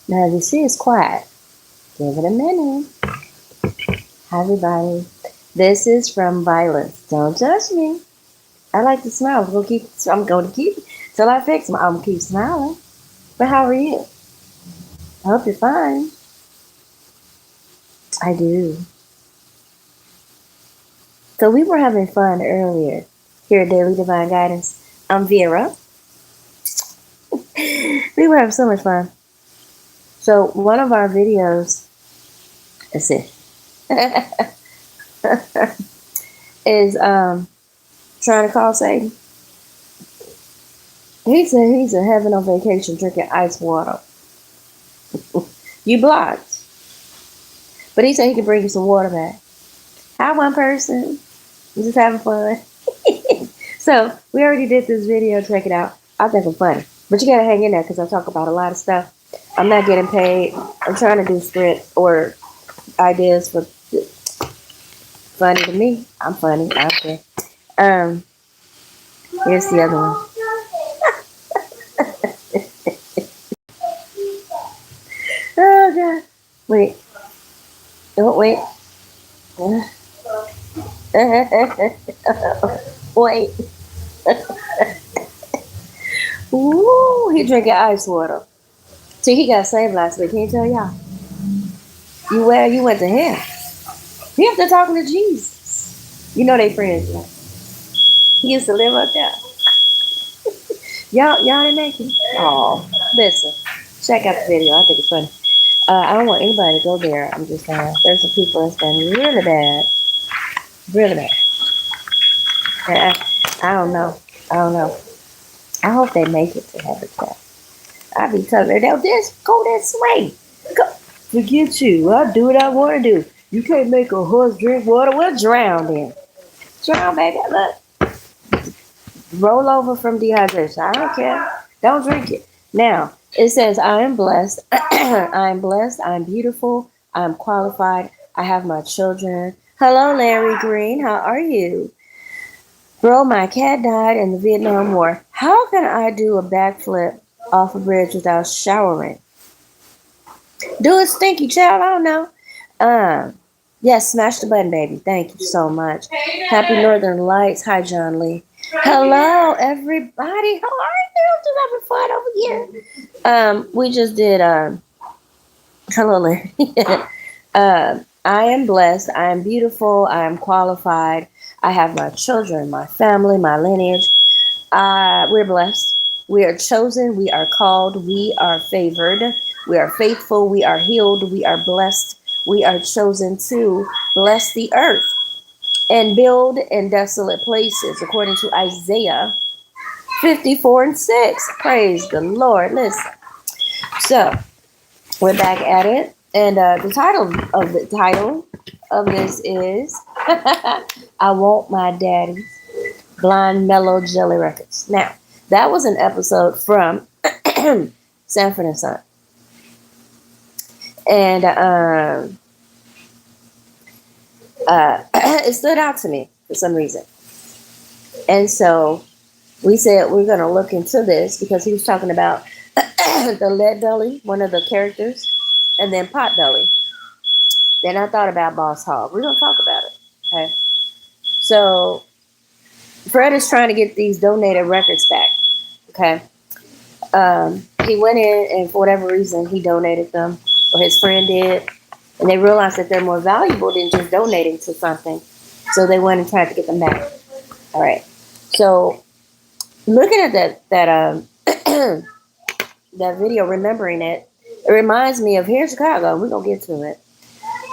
Now, you see it's quiet. Give it a minute. Hi, everybody. This is from Violence. Don't judge me. I like to smile. I'm going to keep till I fix them. I'm going to keep smiling. But how are you? I hope you're fine. I do. So we were having fun earlier here at Daily Divine Guidance. I'm Vera. We were having so much fun. So one of our videos, let's see, is trying to call Satan. He said he's in heaven on vacation drinking ice water. You blocked. But he said he could bring you some water back. Hi, one person. I'm just having fun. So we already did this video. Check it out. I think I'm funny. But you got to hang in there because I talk about a lot of stuff. I'm not getting paid. I'm trying to do script or ideas for funny to me. I'm funny. I don't care. Here's the other one. Oh, God. Wait. Oh, wait. Wait. Ooh, he drinking ice water. See, he got saved last week. Can you tell y'all? You went to him. He up there talking to Jesus. You know they friends, right? He used to live up there. Y'all didn't make it. Oh, listen. Check out the video. I think it's funny. I don't want anybody to go there. I'm just saying. There's some people that's been really bad. Really bad. And I don't know. I don't know. I hope they make it to Habitat. I be telling her, they'll just go this way. Go. Forget you. I'll do what I want to do. You can't make a horse drink water. We'll drown then. Drown, baby. Look. Roll over from dehydration. I don't care. Don't drink it. Now, it says, I am blessed. I am blessed. I am beautiful. I am qualified. I have my children. Hello, Larry Green. How are you? Bro, my cat died in the Vietnam War. How can I do a backflip off a bridge without showering? Do it, stinky child. I don't know. Yes, smash the button, baby. Thank you so much. Happy Northern Lights. Hi, John Lee. Hello, everybody. How are you? I'm just having fun over here. We just did. Hello, Larry. I am blessed. I am beautiful. I am qualified. I have my children, my family, my lineage. We're blessed. We are chosen. We are called. We are favored. We are faithful. We are healed. We are blessed. We are chosen to bless the earth and build in desolate places, according to Isaiah 54 and 6. Praise the Lord. Listen. So we're back at it. And the title of this is I Want My Daddy's Blind Mellow Jelly Records. Now, that was an episode from Sanford and Son. And it stood out to me for some reason. And so we said we're going to look into this because he was talking about the lead belly, one of the characters, and then pot belly. Then I thought about Boss Hog. We're going to talk about it. Okay. So Fred is trying to get these donated records back. Okay. He went in and for whatever reason he donated them, or his friend did, and they realized that they're more valuable than just donating to something. So they went and tried to get them back. All right. So looking at that that video, remembering it, it reminds me of here in Chicago. We're gonna get to it.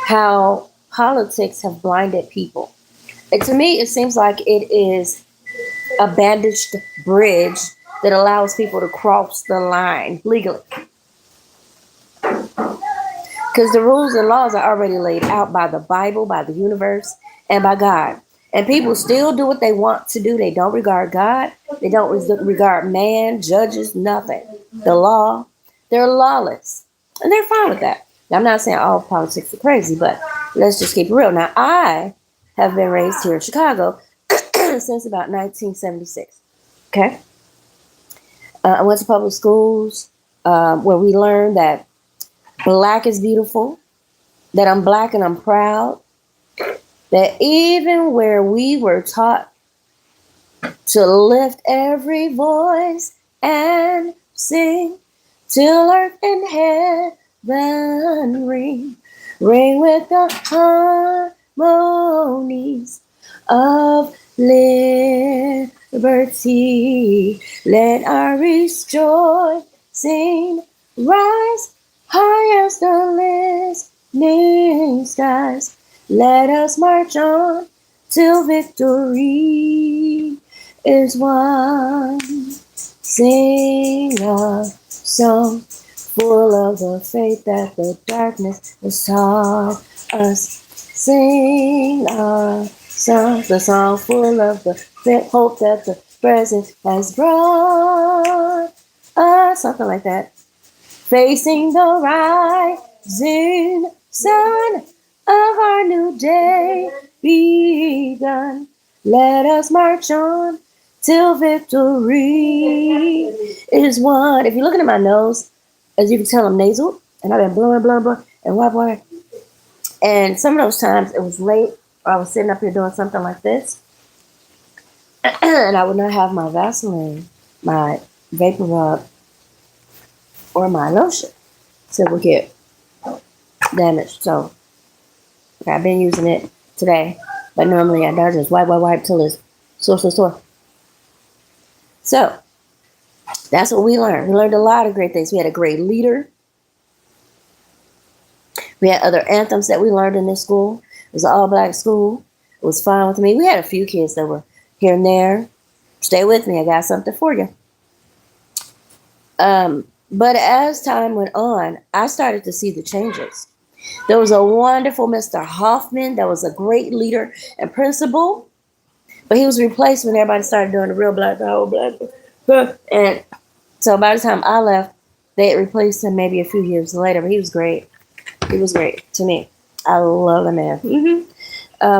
How politics have blinded people. To me, it seems like it is a bandaged bridge that allows people to cross the line legally. Because the rules and laws are already laid out by the Bible, by the universe, and by God. And people still do what they want to do. They don't regard God. They don't regard man, judges, nothing. The law. They're lawless. And they're fine with that. Now, I'm not saying all politics are crazy, but let's just keep it real. Now, I have been raised here in Chicago since about 1976. Okay? I went to public schools where we learned that Black is beautiful, that I'm black and I'm proud, that even where we were taught to lift every voice and sing till earth and heaven ring, ring with the harmonies of liberty. Let our rejoicing rise high as the listening skies. Let us march on till victory is won. Sing a song full of the faith that the darkness has taught us. Sing a song, the song full of the hope that the present has brought us. Something like that. Facing the rising sun of our new day begun. Let us march on till victory is won. If you're looking at my nose, as you can tell, I'm nasal, and I've been blowing, and why. And some of those times it was late, or I was sitting up here doing something like this, and I would not have my Vaseline, my vapor rub, or my lotion, so it would get damaged. So I've been using it today, but normally I don't just wipe till it's sore. So that's what we learned. We learned a lot of great things. We had a great leader. We had other anthems that we learned in this school. It was an all-black school. It was fine with me. We had a few kids that were here and there. Stay with me. I got something for you. But as time went on, I started to see the changes. There was a wonderful Mr. Hoffman that was a great leader and principal, but he was replaced when everybody started doing the real black, the whole black. And so by the time I left, they had replaced him maybe a few years later, but he was great. He was great to me. I love the man.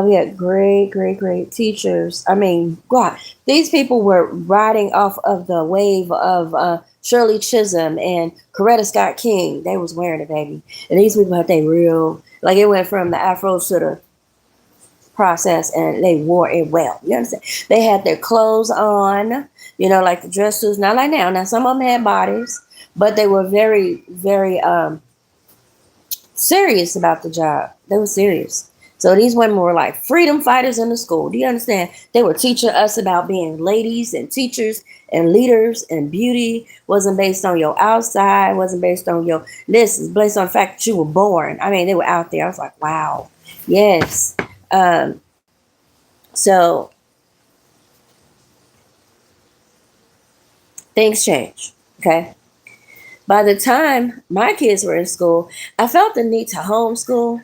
We had great teachers. I mean, God, these people were riding off of the wave of Shirley Chisholm and Coretta Scott King. They was wearing it, baby. And these people had they real, like it went from the Afros to the process, and they wore it well. You understand? They had their clothes on, like the dress suits. Not like now. Now some of them had bodies, but they were very serious about the job. They were serious. So these women were like freedom fighters in the school. Do you understand? They were teaching us about being ladies and teachers and leaders, and beauty wasn't based on your outside, wasn't based on your this, is based on the fact that you were born. I mean, they were out there. I was like, wow. Yes. So things change. Okay. By the time my kids were in school, I felt the need to homeschool.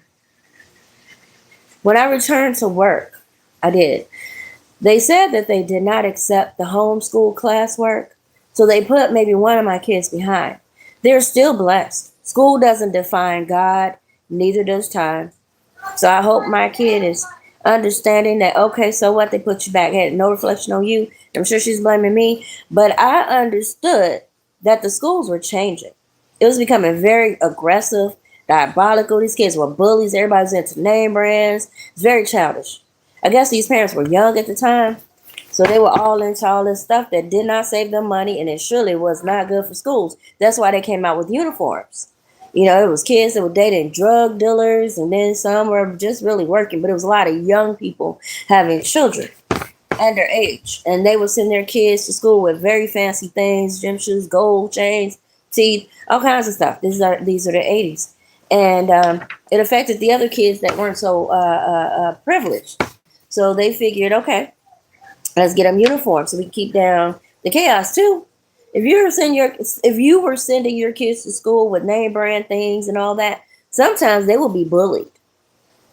When I returned to work, I did. They said that they did not accept the homeschool classwork, so they put maybe one of my kids behind. They're still blessed. School doesn't define God, neither does time. So I hope my kid is understanding that, okay, so what, they put you back, had no reflection on you. I'm sure she's blaming me, but I understood that the schools were changing. It was becoming very aggressive, diabolical. These kids were bullies. Everybody's into name brands. It's very childish. I guess these parents were young at the time, so they were all into all this stuff that did not save them money, and it surely was not good for schools. That's why they came out with uniforms. It was kids that were dating drug dealers, and then some were just really working, but it was a lot of young people having children underage, and they would send their kids to school with very fancy things, gym shoes, gold chains, teeth, all kinds of stuff. These are the 80s, and it affected the other kids that weren't so privileged. So they figured, okay, let's get them uniforms so we can keep down the chaos too. If you were sending your kids to school with name brand things and all that, sometimes they will be bullied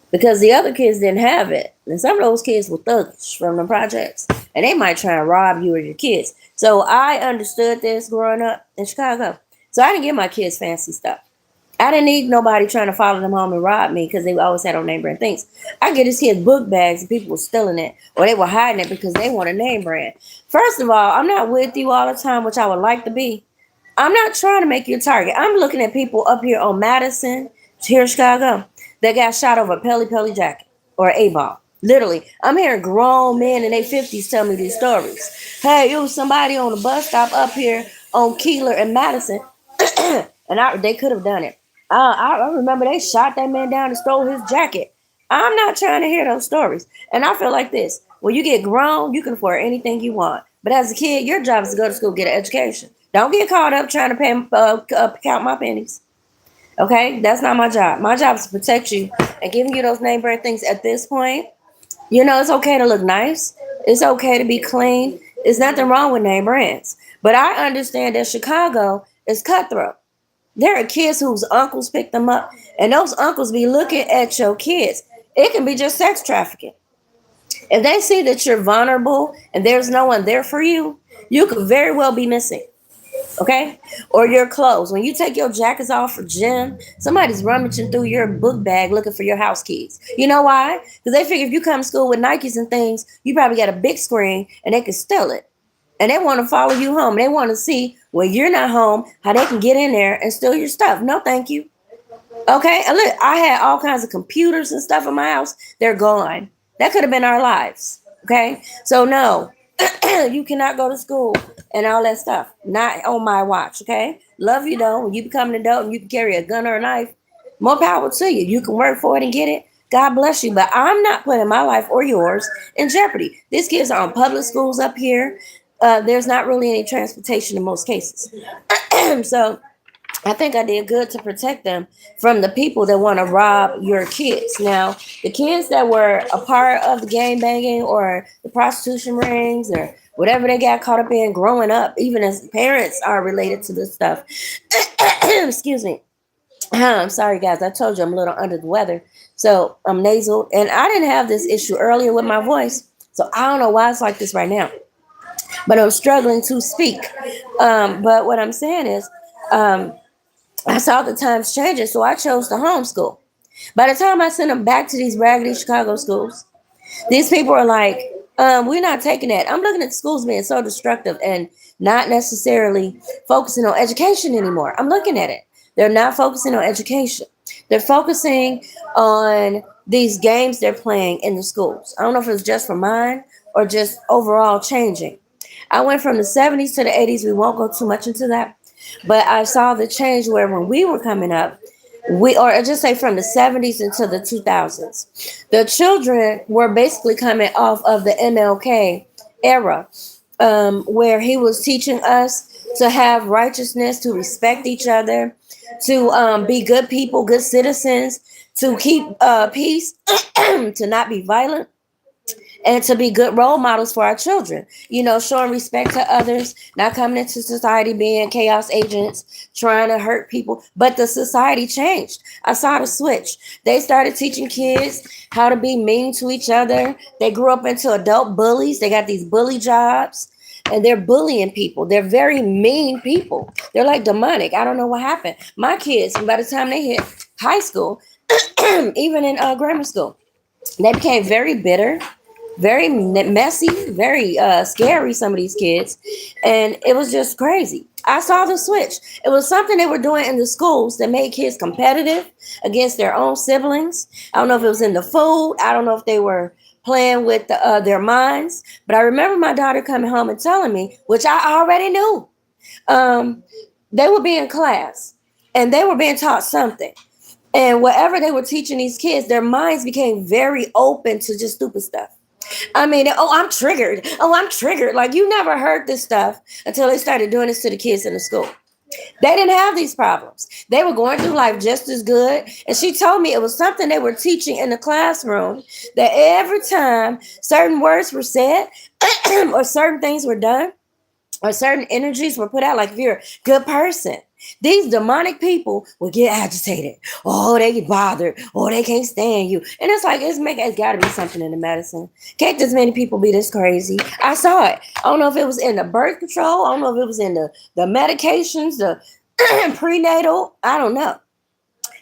because the other kids didn't have it. And some of those kids were thugs from the projects, and they might try and rob you or your kids. So I understood this growing up in Chicago. So I didn't give my kids fancy stuff. I didn't need nobody trying to follow them home and rob me because they always had on name brand things. I get these kids book bags and people were stealing it, or they were hiding it because they want a name brand. First of all, I'm not with you all the time, which I would like to be. I'm not trying to make you a target. I'm looking at people up here on Madison, here in Chicago, that got shot over a Pelly Pelly jacket or a ball. Literally, I'm hearing grown men in their 50s tell me these stories. Hey, it was somebody on the bus stop up here on Keeler and Madison, and they could have done it. I remember they shot that man down and stole his jacket. I'm not trying to hear those stories. And I feel like this. When you get grown, you can afford anything you want. But as a kid, your job is to go to school, get an education. Don't get caught up trying to count my pennies. Okay? That's not my job. My job is to protect you and giving you those name brand things at this point. You know, it's okay to look nice. It's okay to be clean. There's nothing wrong with name brands. But I understand that Chicago is cutthroat. There are kids whose uncles pick them up, and those uncles be looking at your kids. It can be just sex trafficking. If they see that you're vulnerable and there's no one there for you, you could very well be missing. Okay? Or your clothes. When you take your jackets off for gym, somebody's rummaging through your book bag looking for your house keys. You know why? Because they figure if you come to school with Nikes and things, you probably got a big screen and they can steal it. And they want to follow you home. They want to see when you're not home how they can get in there and steal your stuff. No, thank you. Okay? And look, I had all kinds of computers and stuff in my house. They're gone. That could have been our lives. Okay? So, no, you cannot go to school and all that stuff. Not on my watch. Okay? Love you, though. When you become an adult and you can carry a gun or a knife, more power to you. You can work for it and get it. God bless you. But I'm not putting my life or yours in jeopardy. These kids are on public schools up here. There's not really any transportation in most cases. So I think I did good to protect them from the people that want to rob your kids. Now, the kids that were a part of the gang banging or the prostitution rings or whatever they got caught up in growing up, even as parents are related to this stuff. Excuse me. I'm sorry, guys. I told you I'm a little under the weather. So I'm nasal. And I didn't have this issue earlier with my voice. So I don't know why it's like this right now. But I'm struggling to speak. But what I'm saying is, um, I saw the times changing, so I chose to homeschool. By the time I sent them back to these raggedy Chicago schools, these people are like, we're not taking that. I'm looking at schools being so destructive and not necessarily focusing on education anymore. I'm looking at it. They're not focusing on education. They're focusing on these games they're playing in the schools. I don't know if it's just for mine or just overall changing. I went from the 70s to the 80s. We won't go too much into that. But I saw the change where when we were coming up, or just say from the 70s into the 2000s, the children were basically coming off of the MLK era, where he was teaching us to have righteousness, to respect each other, to be good people, good citizens, to keep peace, to not be violent, and to be good role models for our children. You know, showing respect to others, not coming into society being chaos agents, trying to hurt people. But the society changed. I saw the switch. They started teaching kids how to be mean to each other. They grew up into adult bullies. They got these bully jobs. And they're bullying people. They're very mean people. They're like demonic. I don't know what happened. My kids, by the time they hit high school, even in grammar school, they became very bitter, very messy, very scary, some of these kids. And it was just crazy. I saw the switch. It was something they were doing in the schools that made kids competitive against their own siblings. I don't know if it was in the food. I don't know if they were playing with their minds. But I remember my daughter coming home and telling me, which I already knew, they would be in class and they were being taught something. And whatever they were teaching these kids, their minds became very open to just stupid stuff. I mean, oh, I'm triggered. Oh, I'm triggered. Like, you never heard this stuff until they started doing this to the kids in the school. They didn't have these problems. They were going through life just as good. And she told me it was something they were teaching in the classroom, that every time certain words were said or certain things were done or certain energies were put out, like if you're a good person, these demonic people will get agitated. Oh, they get bothered. Oh, they can't stand you. And it's like, it's got to be something in the medicine. Can't this many people be this crazy? I saw it. I don't know if it was in the birth control. I don't know if it was in the medications, the prenatal. I don't know.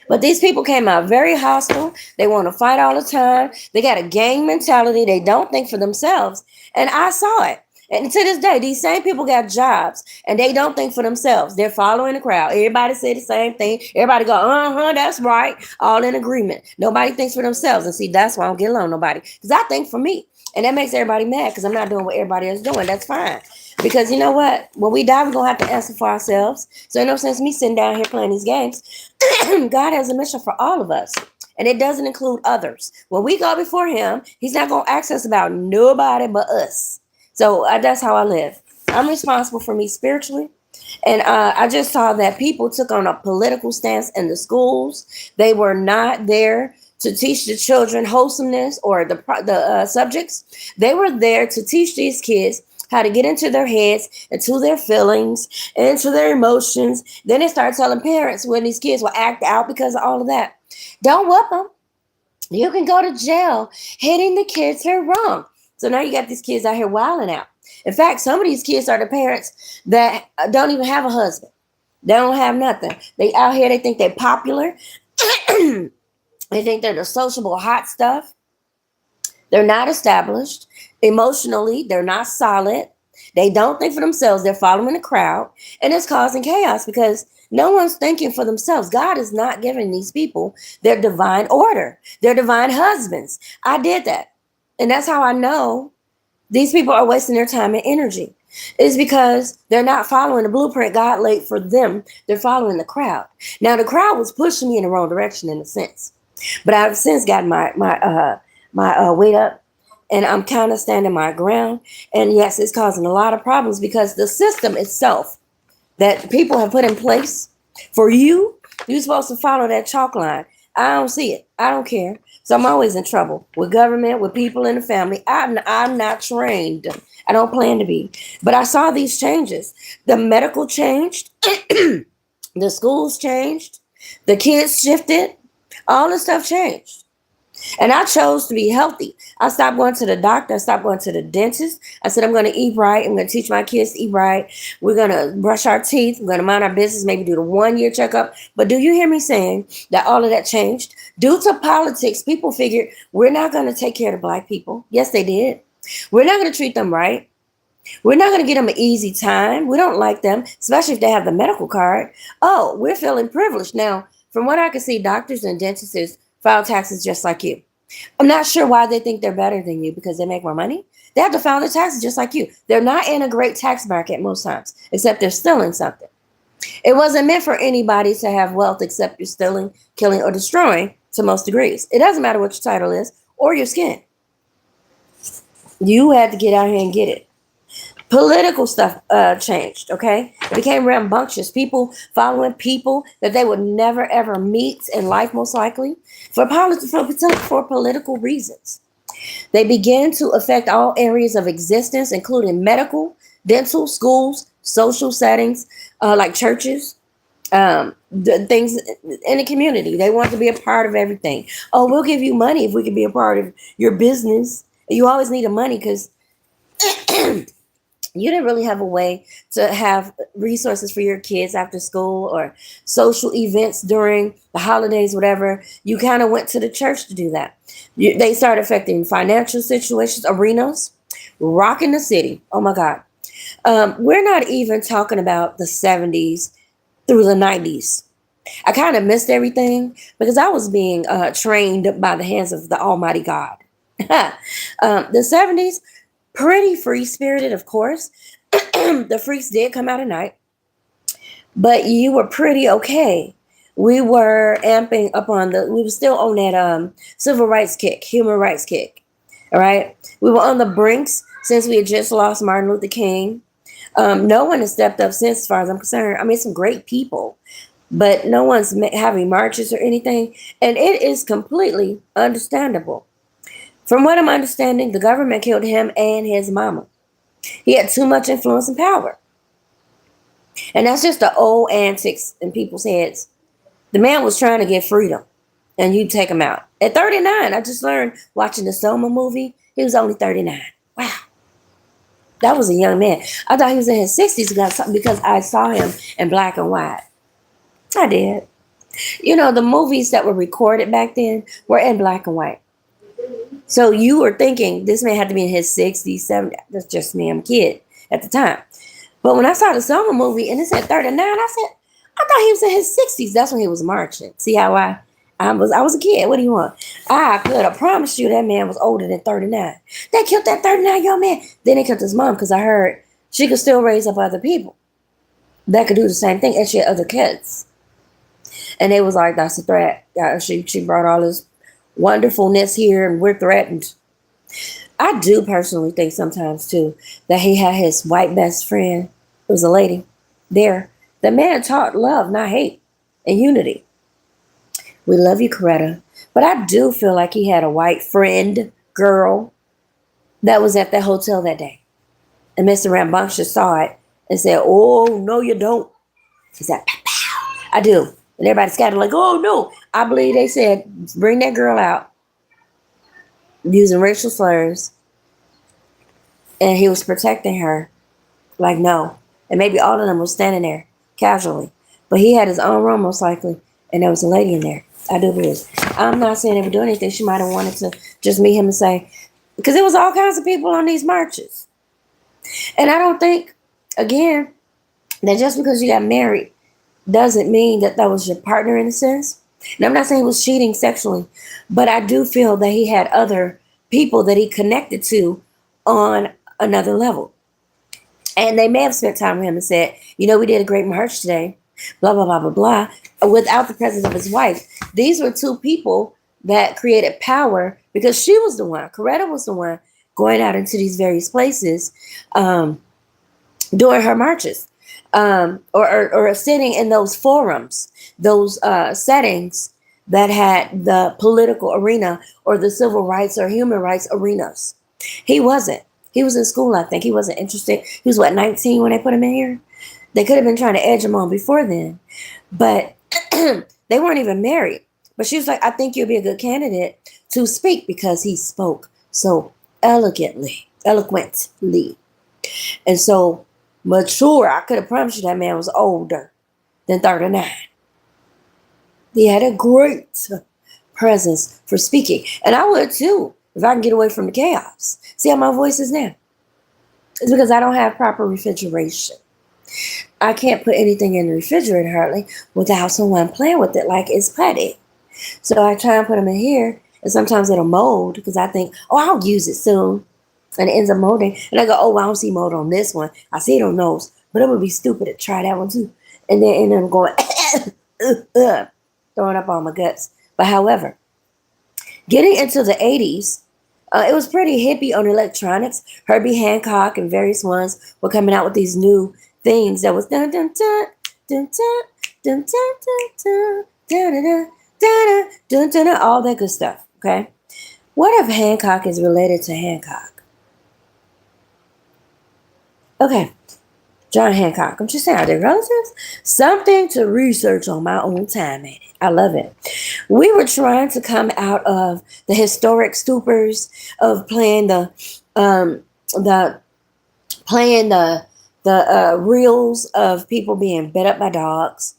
But these people came out very hostile. They want to fight all the time. They got a gang mentality. They don't think for themselves. And I saw it. And to this day, these same people got jobs and they don't think for themselves. They're following the crowd. Everybody say the same thing. Everybody go, that's right. All in agreement. Nobody thinks for themselves. And see, that's why I don't get along with nobody. Because I think for me. And that makes everybody mad because I'm not doing what everybody else is doing. That's fine. Because you know what? When we die, we're going to have to answer for ourselves. So no sense me sitting down here playing these games. God has a mission for all of us. And it doesn't include others. When we go before him, he's not going to ask us about nobody but us. So that's how I live. I'm responsible for me spiritually. And I just saw that people took on a political stance in the schools. They were not there to teach the children wholesomeness or the subjects. They were there to teach these kids how to get into their heads, into their feelings, into their emotions. Then they started telling parents when these kids will act out because of all of that. Don't whoop them. You can go to jail. Hitting the kids are wrong. So now you got these kids out here wilding out. In fact, some of these kids are the parents that don't even have a husband. They don't have nothing. They out here, they think they're popular. They think they're the sociable hot stuff. They're not established. Emotionally, they're not solid. They don't think for themselves. They're following the crowd. And it's causing chaos because no one's thinking for themselves. God is not giving these people their divine order, their divine husbands. I did that. And that's how I know these people are wasting their time and energy. It's because they're not following the blueprint God laid for them. They're following the crowd. Now, the crowd was pushing me in the wrong direction in a sense. But I've since gotten my weight up. And I'm kind of standing my ground. And yes, it's causing a lot of problems because the system itself that people have put in place for you, you're supposed to follow that chalk line. I don't see it. I don't care. So I'm always in trouble with government, with people in the family. I'm not trained. I don't plan to be. But I saw these changes. The medical changed. The schools changed. The kids shifted. All this stuff changed. And I chose to be healthy. I stopped going to the doctor. I stopped going to the dentist. I said, I'm going to eat right. I'm going to teach my kids to eat right. We're going to brush our teeth. We're going to mind our business, maybe do the 1-year checkup. But do you hear me saying that all of that changed? Due to politics, people figured we're not going to take care of the black people. Yes, they did. We're not going to treat them right. We're not going to give them an easy time. We don't like them, especially if they have the medical card. Oh, we're feeling privileged. Now, from what I can see, doctors and dentists file taxes just like you. I'm not sure why they think they're better than you because they make more money. They have to file their taxes just like you. They're not in a great tax bracket most times, except they're stealing something. It wasn't meant for anybody to have wealth except you're stealing, killing, or destroying to most degrees. It doesn't matter what your title is or your skin. You had to get out here and get it. Political stuff changed, okay? It became rambunctious. People following people that they would never, ever meet in life, most likely, for political reasons. They began to affect all areas of existence, including medical, dental, schools, social settings, like churches, the things in the community. They want to be a part of everything. Oh, we'll give you money if we can be a part of your business. You always need the money because you didn't really have a way to have resources for your kids after school or social events during the holidays, whatever. You kind of went to the church to do that. They started affecting financial situations, arenas, rocking the city. Oh my God. We're not even talking about the 70s through the 90s. I kind of missed everything because I was being trained by the hands of the Almighty God. The 70s, pretty free spirited, of course. The freaks did come out at night, but you were pretty okay. We were amping up we were still on that civil rights kick, human rights kick. All right. We were on the brinks since we had just lost Martin Luther King. No one has stepped up since, as far as I'm concerned. I mean, some great people, but no one's having marches or anything. And it is completely understandable. From what I'm understanding, the government killed him and his mama. He had too much influence and power. And that's just the old antics in people's heads. The man was trying to get freedom, and you take him out. At 39, I just learned watching the Soma movie, he was only 39. Wow. That was a young man. I thought he was in his 60s because I saw him in black and white. I did. You know, the movies that were recorded back then were in black and white. So you were thinking this man had to be in his 60s, 70s. That's just me. I'm a kid at the time. But when I saw the summer movie and it said 39, I said, I thought he was in his 60s. That's when he was marching. See how I was a kid. What do you want? I could have promised you that man was older than 39. They killed that 39-year-old man. Then they killed his mom because I heard she could still raise up other people that could do the same thing, and she had other kids. And they was like, that's a threat. She brought all this wonderfulness here and we're threatened. I do personally think sometimes too that he had his white best friend. It was a lady there. The man taught love, not hate, and unity. We love you, Coretta. But I do feel like he had a white friend, girl, that was at that hotel that day. And Mr. Rambunctious saw it and said, oh, no, you don't. He said, pow, pow. I do. And everybody scattered like, oh, no. I believe they said, bring that girl out using racial slurs. And he was protecting her. Like, no. And maybe all of them were standing there casually. But he had his own room, most likely. And there was a lady in there. I do believe. I'm not saying they would do anything. She might have wanted to just meet him and say, because there was all kinds of people on these marches. And I don't think, again, that just because you got married doesn't mean that that was your partner in a sense. And I'm not saying he was cheating sexually, but I do feel that he had other people that he connected to on another level. And they may have spent time with him and said, you know, we did a great march today, blah, blah, blah, blah, blah, without the presence of his wife. These were two people that created power because she was the one, Coretta was the one going out into these various places during her marches or sitting in those forums, those settings that had the political arena or the civil rights or human rights arenas. He wasn't. He was in school, I think. He wasn't interested. He was, 19 when they put him in here? They could have been trying to edge him on before then. But they weren't even married. But she was like, I think you'll be a good candidate to speak because he spoke so eloquently. And so mature. I could have promised you that man was older than 39. He had a great presence for speaking. And I would too, if I can get away from the chaos. See how my voice is now? It's because I don't have proper refrigeration. I can't put anything in the refrigerator hardly without someone playing with it like it's putty. So I try and put them in here, and sometimes it'll mold because I think, oh, I'll use it soon. And it ends up molding. And I go, oh, I don't see mold on this one. I see it on those. But it would be stupid to try that one too. And then I'm going, throwing up all my guts. But however, getting into the 80s, it was pretty hippie on electronics. Herbie Hancock and various ones were coming out with these new things that was dun dun dun dun dun dun dun dun dun dun dun dun dun, all that good stuff. Okay, what if Hancock is related to Hancock? Okay, John Hancock. I'm just saying, are they relatives? Something to research on my own time, ain't it? I love it. We were trying to come out of the historic stupors of playing the reels of people being bit up by dogs,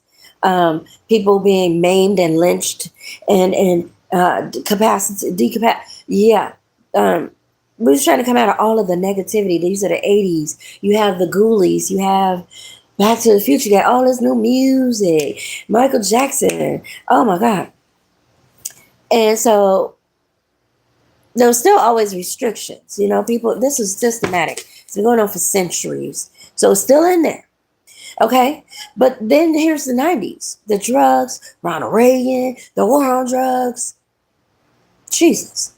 people being maimed and lynched, and yeah. We was trying to come out of all of the negativity. These are the 80s. You have the Ghoulies. You have Back to the Future. You got all this new music. Michael Jackson. Oh, my God. And so there was still always restrictions. You know, people, this is systematic. It's been going on for centuries. So it's still in there. Okay? But then here's the 90s. The drugs, Ronald Reagan, the war on drugs. Jesus.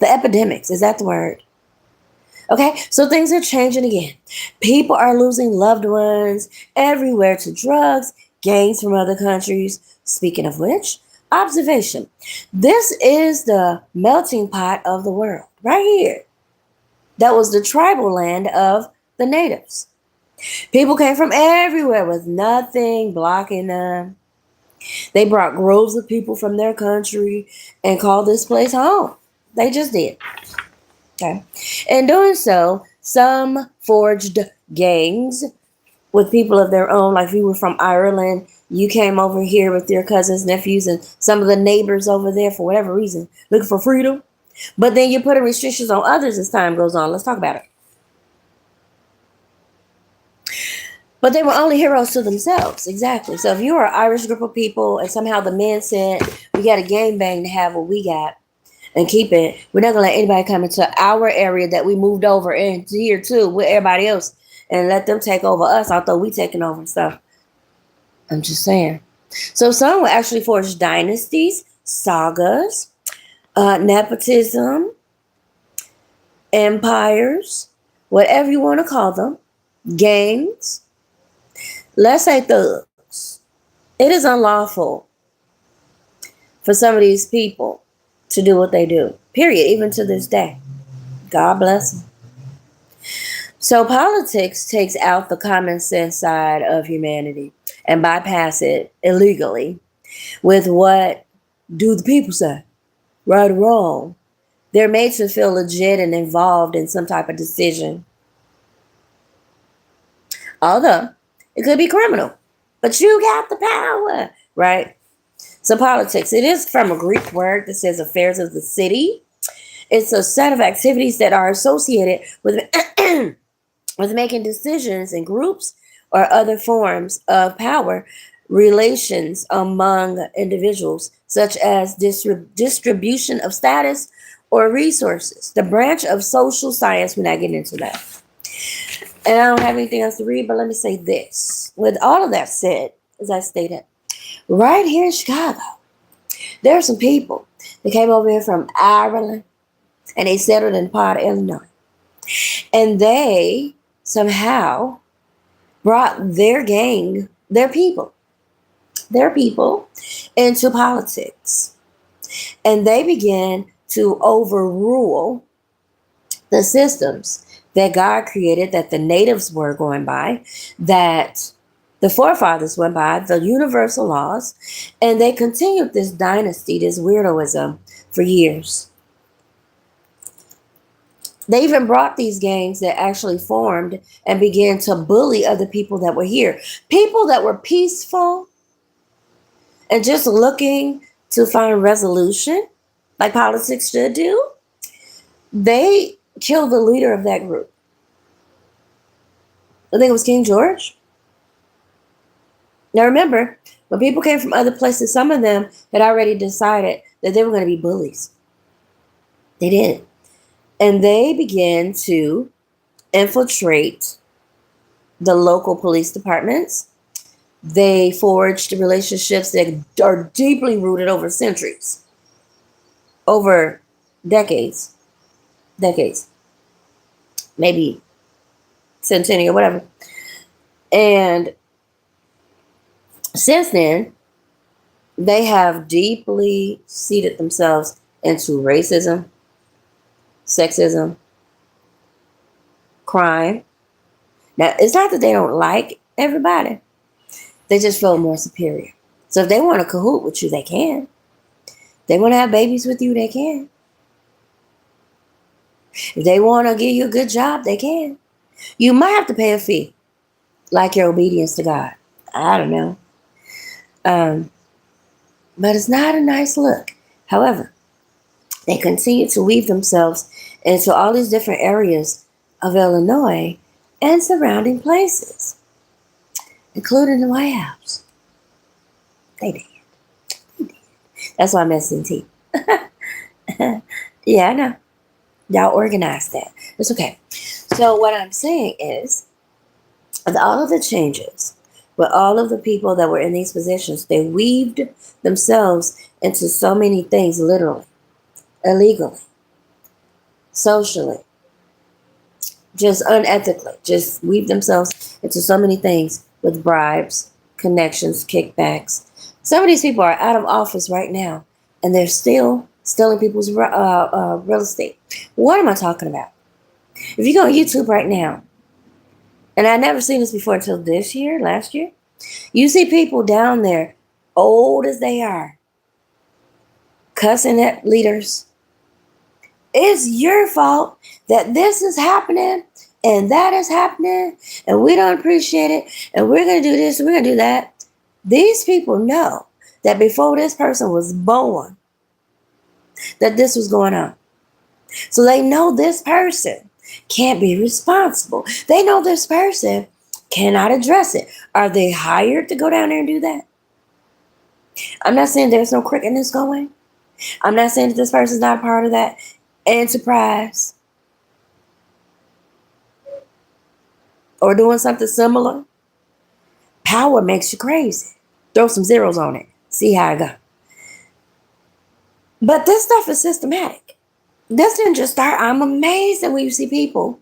The epidemics, is that the word? Okay, so things are changing again. People are losing loved ones everywhere to drugs, gangs from other countries. Speaking of which, observation. This is the melting pot of the world, right here. That was the tribal land of the natives. People came from everywhere with nothing blocking them. They brought groves of people from their country and called this place home. They just did. Okay. In doing so, some forged gangs with people of their own. Like if you were from Ireland, you came over here with your cousins, nephews, and some of the neighbors over there for whatever reason, looking for freedom. But then you're putting restrictions on others as time goes on. Let's talk about it. But they were only heroes to themselves. Exactly. So if you are an Irish group of people and somehow the men said, we got a gang bang to have what we got and keep it, we're not going to let anybody come into our area that we moved over into here too with everybody else and let them take over us, although we taking over stuff. I'm just saying. So some will actually forge dynasties, sagas, nepotism, empires, whatever you want to call them, gangs. Let's say thugs. It is unlawful for some of these people to do what they do, period, even to this day. God bless them. So politics takes out the common sense side of humanity and bypass it illegally with what do the people say, right or wrong. They're made to feel legit and involved in some type of decision. Although it could be criminal, but you got the power, right? So politics, it is from a Greek word that says affairs of the city. It's a set of activities that are associated with with making decisions in groups or other forms of power relations among individuals, such as distribution of status or resources. The branch of social science, we're not getting into that. And I don't have anything else to read, but let me say this. With all of that said, as I stated, right here in Chicago, there are some people that came over here from Ireland and they settled in part of Illinois. And they somehow brought their gang, their people into politics. And they began to overrule the systems that God created, that the natives were going by, that the forefathers went by, the universal laws, and they continued this dynasty, this weirdoism for years. They even brought these gangs that actually formed and began to bully other people that were here. People that were peaceful and just looking to find resolution, like politics should do. They killed the leader of that group. I think it was King George. Now remember, when people came from other places, some of them had already decided that they were going to be bullies. They did. And they began to infiltrate the local police departments. They forged relationships that are deeply rooted over centuries, over decades, maybe centennial, whatever. And since then, they have deeply seated themselves into racism, sexism, crime. Now, it's not that they don't like everybody. They just feel more superior. So if they want to cahoot with you, they can. They want to have babies with you, they can. If they want to give you a good job, they can. You might have to pay a fee, like your obedience to God. I don't know. But it's not a nice look. However, they continue to weave themselves into all these different areas of Illinois and surrounding places, including the White House. They did. That's why I'm messing tea. Yeah, I know. Y'all organized that. It's okay. So what I'm saying is, with all of the changes, with all of the people that were in these positions, they weaved themselves into so many things, literally, illegally, socially, just unethically, just weave themselves into so many things with bribes, connections, kickbacks. Some of these people are out of office right now, and they're still stealing people's real estate. What am I talking about? If you go on YouTube right now, and I've never seen this before until last year, you see people down there, old as they are, cussing at leaders. It's your fault that this is happening and that is happening, and we don't appreciate it, and we're going to do this and we're going to do that. These people know that before this person was born, that this was going on. So they know this person can't be responsible. They know this person cannot address it. Are they hired to go down there and do that? I'm not saying there's no crookedness going. I'm not saying that this person's not part of that enterprise or doing something similar. Power makes you crazy. Throw some zeros on it. See how it goes. But this stuff is systematic. This didn't just start. I'm amazed that we see people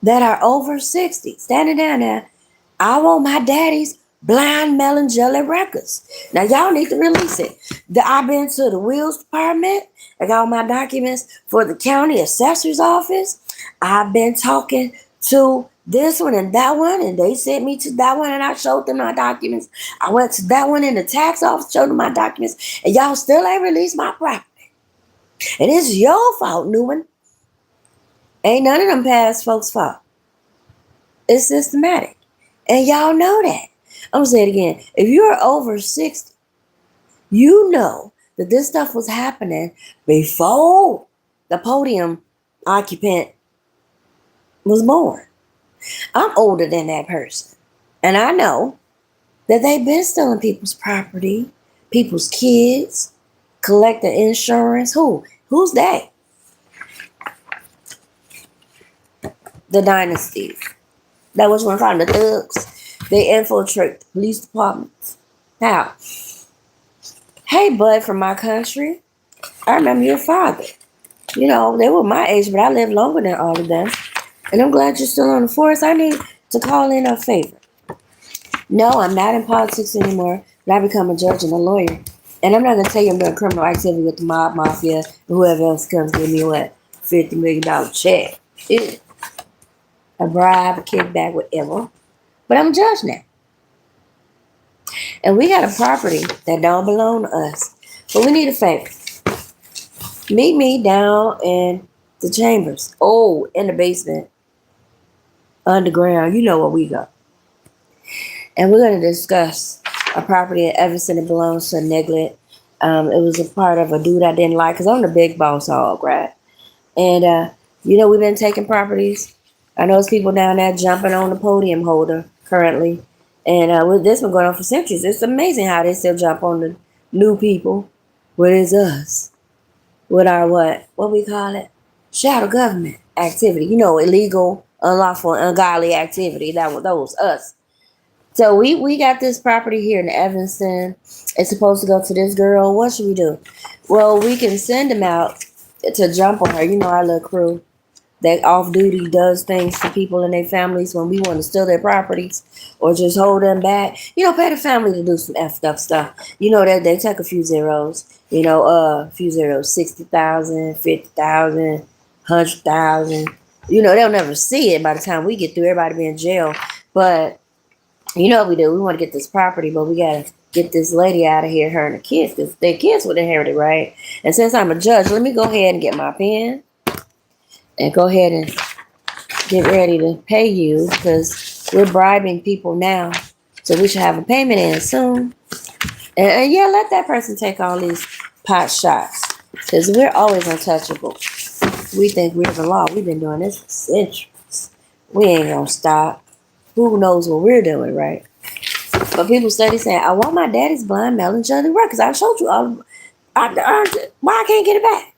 that are over 60 standing down there. I want my daddy's blind melon jelly records. Now y'all need to release it. I've been to the Wheels Department. I got all my documents for the county assessor's office. I've been talking to this one and that one, and they sent me to that one, and I showed them my documents. I went to that one in the tax office, showed them my documents, and y'all still ain't released my property. And it's your fault, Newman. Ain't none of them past folks' fault. It's systematic. And y'all know that. I'm going to say it again. If you're over 60, you know that this stuff was happening before the podium occupant was born. I'm older than that person. And I know that they've been stealing people's property, people's kids, collecting insurance. Who's that? The dynasty. That was one time the thugs. They infiltrate the police departments. How? Hey, bud from my country. I remember your father. You know, they were my age, but I lived longer than all of them. And I'm glad you're still on the force. I need to call in a favor. No, I'm not in politics anymore, but I become a judge and a lawyer. And I'm not going to tell you I'm doing criminal activity with the mob, mafia, and whoever else comes give me what? $50 million check. A bribe, a kickback, whatever. But I'm a judge now. And we got a property that don't belong to us. But we need a favor. Meet me down in the chambers. Oh, in the basement. Underground. You know where we go. And we're going to discuss a property in Evanston that belongs to a neglect. It was a part of a dude I didn't like because I'm the big boss hog, right? And, we've been taking properties. I know there's people down there jumping on the podium holder currently. And with this one going on for centuries, it's amazing how they still jump on the new people. What is us? With our what we call it? Shadow government activity. Illegal, unlawful, ungodly activity. That was us. So we got this property here in Evanston. It's supposed to go to this girl. What should we do? Well, we can send them out to jump on her. Our little crew that off duty does things to people and their families when we want to steal their properties or just hold them back. Pay the family to do some effed up stuff. That they take a few zeros. A few zeros, 60,000, 50,000, 100,000. They'll never see it by the time we get through. Everybody be in jail. But what we do? We want to get this property, but we got to get this lady out of here, her and the kids, because their kids would inherit it, right? And since I'm a judge, let me go ahead and get my pen and go ahead and get ready to pay you because we're bribing people now. So we should have a payment in soon. And let that person take all these pot shots because we're always untouchable. We think we're the law. We've been doing this for centuries. We ain't going to stop. Who knows what we're doing, right? But people steady saying, I want my daddy's blind melon jelly records. I showed you all. Why I can't get it back?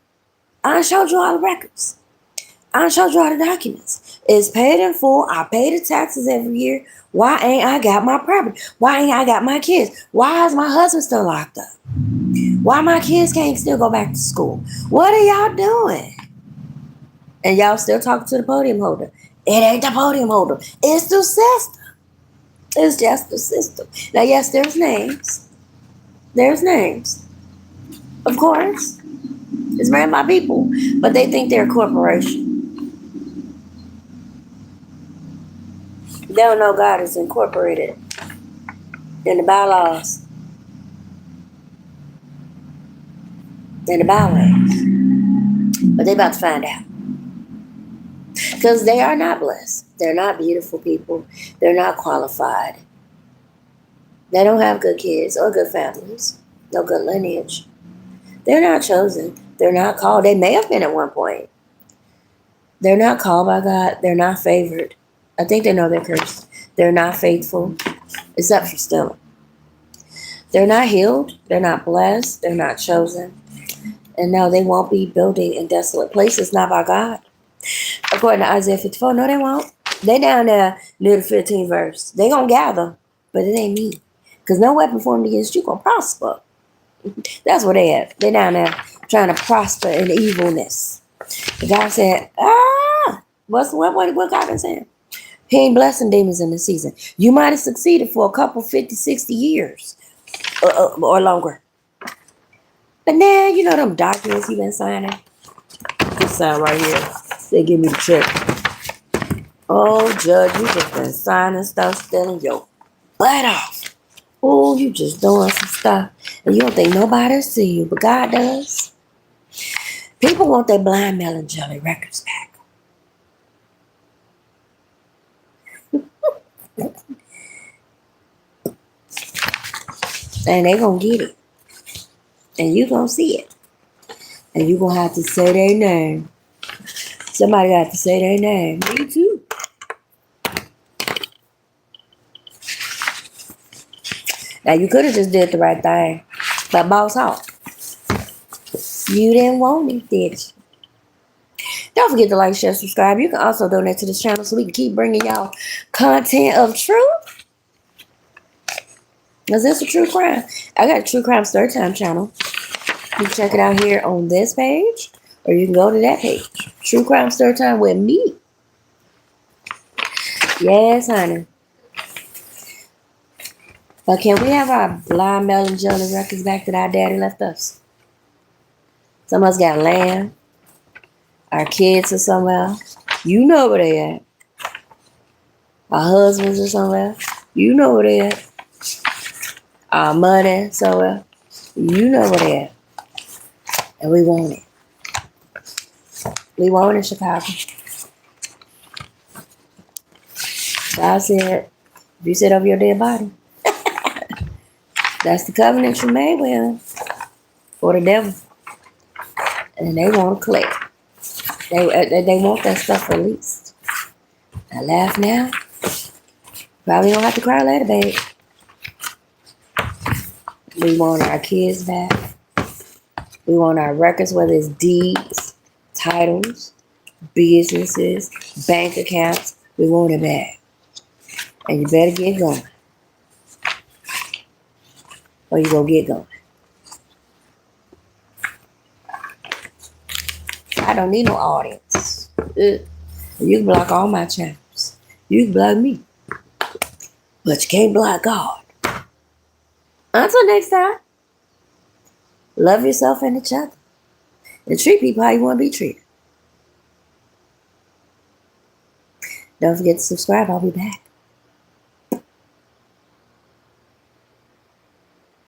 I showed you all the records. I showed you all the documents. It's paid in full. I pay the taxes every year. Why ain't I got my property? Why ain't I got my kids? Why is my husband still locked up? Why my kids can't still go back to school? What are y'all doing? And y'all still talking to the podium holder. It ain't the podium holder. It's the system. It's just the system. Now, yes, there's names. There's names. Of course. It's ran by people. But they think they're a corporation. They don't know God is incorporated in the bylaws. In the bylaws. But they about to find out. Because they are not blessed. They're not beautiful people. They're not qualified. They don't have good kids or good families. No good lineage. They're not chosen. They're not called. They may have been at one point. They're not called by God. They're not favored. I think they know they're cursed. They're not faithful, except for stealing. They're not healed. They're not blessed. They're not chosen. And no, they won't be building in desolate places, not by God. According to Isaiah 54, no, they won't. They down there near the 15th verse. They gonna gather, but it ain't me. Because no weapon formed against you gonna prosper. That's where they at. They down there trying to prosper in evilness. The guy said, what God been saying? He ain't blessing demons in this season. You might have succeeded for a couple 50, 60 years or longer. But now, you know them documents he been signing? This sign right here. They give me the check. Oh, Judge, you just been signing stuff, stealing your butt off. Oh, you just doing some stuff. And you don't think nobody see you, but God does. People want their blind melon jelly records back. And they gonna get it. And you gonna see it. And you gonna have to say their name. Somebody got to say their name. Me too. Now you could have just did the right thing. But boss hawk, you didn't want it, did you? Don't forget to like, share, subscribe. You can also donate to this channel so we can keep bringing y'all content of truth. Is this a true crime? I got a true crime story time channel. You can check it out here on this page, or you can go to that page. True crime story time with me. Yes, honey. But can we have our blind melon jelly records back that our daddy left us? Some of us got land. Our kids are somewhere. You know where they at. Our husbands are somewhere. You know where they at. Our money somewhere. You know where they at. And we want it. We want it in Chicago. God said, if you sit over your dead body, that's the covenant you made with him for the devil. And they want to collect. They want that stuff released. I laugh now. Probably don't have to cry later, babe. We want our kids back. We want our records, whether it's deeds, titles, businesses, bank accounts. We want it back. And you better get going. Or you gonna get going. I don't need no audience. You can block all my channels. You can block me. But you can't block God. Until next time, love yourself and each other. And treat people how you want to be treated. Don't forget to subscribe. I'll be back.